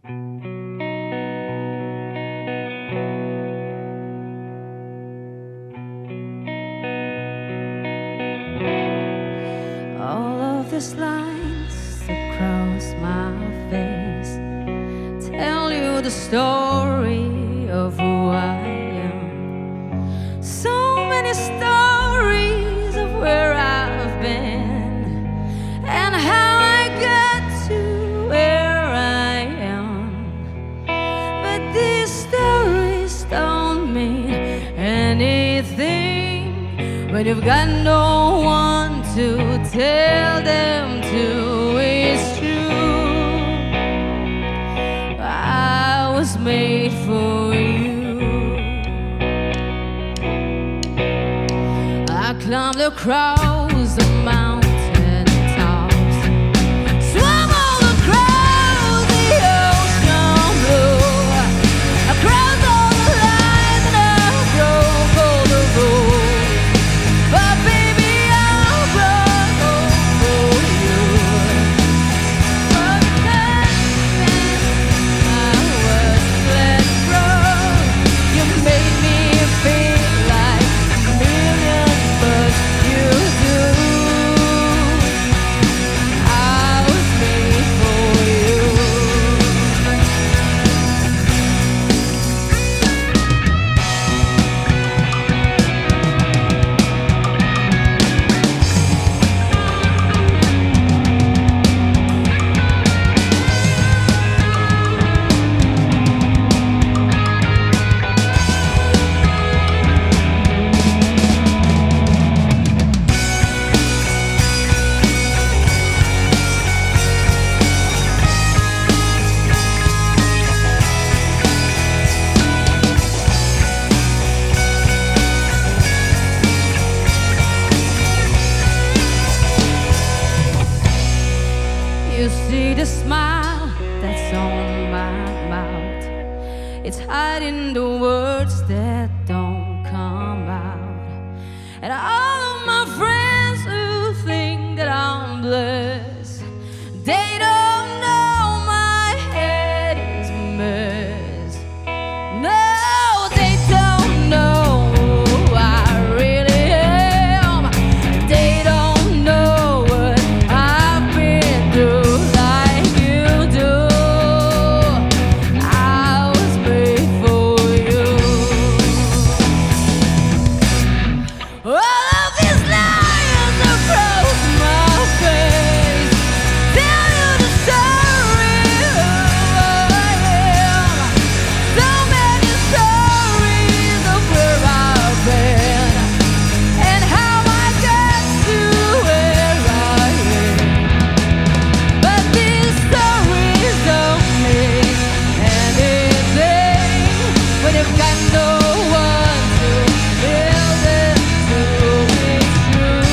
All of these lines that cross my face tell you the story of who I am. So many stories of where I've been and how I got to where I am. But these stories don't mean anything when you've got no one to tell them to. It's true, I was made for you. I climbed across the mountain tops, swam all across the ocean blue, across all the lines and I broke all the rules. But baby, I broke all for you. But then I was let go. You made me feel like a million bucks you do. I was made for you. You see the smile that's on my mouth. It's hiding the words that don't come out. And all of my friends who think that I'm blessed, they don't know my head is a mess. No, they don't know who I really am. They don't know what I've been through like you do. I was made for you. All of these lines across my face tell you the story of who I am. So many stories of where I've been and how I got to where I am. But these stories don't mean anything when you've got no one to tell them to. It's true,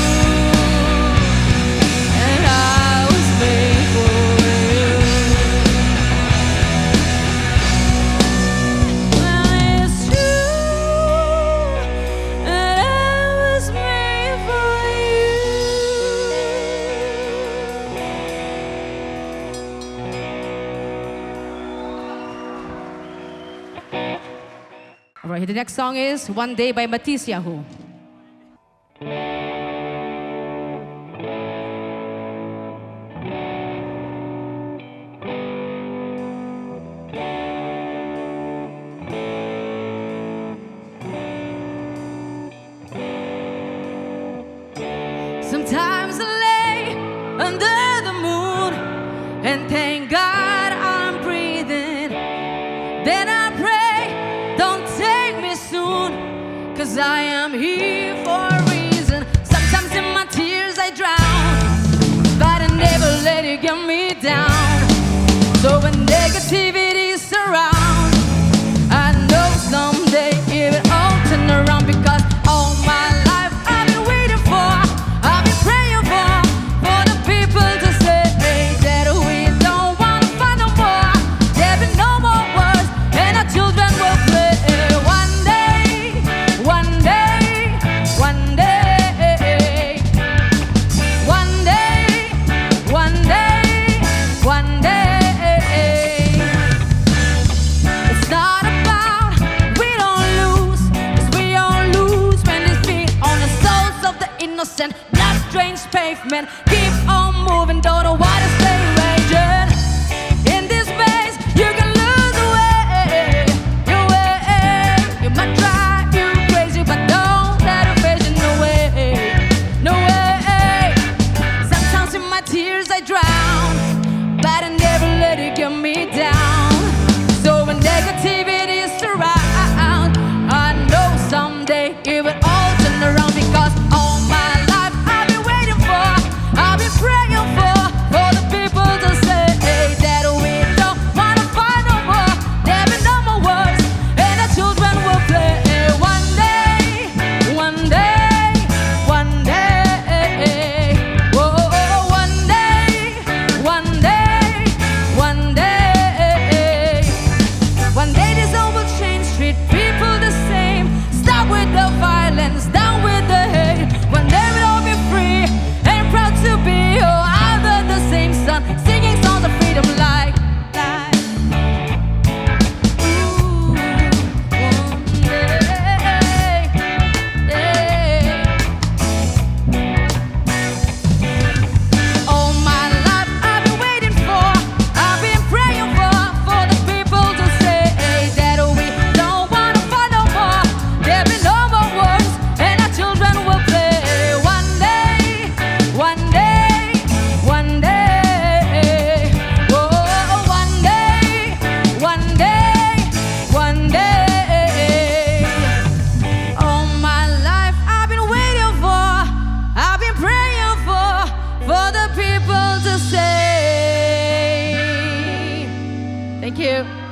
and I was made for you. Well, it's true, and I was made for you. All right, the next song is One Day by Matisse Yahoo. Sometimes I lay under the moon and thank God I'm breathing. Then I pray, don't take me soon, 'cause I am here for a reason. Sometimes in my tears I drown, but I never let it get me down. So when negativity surrounds, I know someday it will all turn around, because all my life I've been waiting for, I've been praying for the people to say that we don't want to and keep on moving. Don't know why to stay raging. In this space, you can lose the way, your way. You might drive you crazy, but don't let it face you. No way, no way. Sometimes in my tears I drown, but I never let it get me down. So when negativity is around, I know someday it will all turn around. Because all my life I've been waiting for, I've been praying for the people to say that we don't wanna fight no more. There'll be no more wars, and the children will play. One day, one day, one day. Whoa, one day, one day, one day. One day this all will change, treat people the same. Stop with the violence, down with the hate. One day we'll all be free and proud to be under the same sun, singing songs of freedom like. Ooh, one day, all my life I've been waiting for, I've been praying for the people to say that we don't wanna fight no more. There'll be no more wars, and our children will play. One day, one day, one day. Whoa, one day, one day, one day. All my life I've been waiting for, I've been praying for the people to say. Thank you.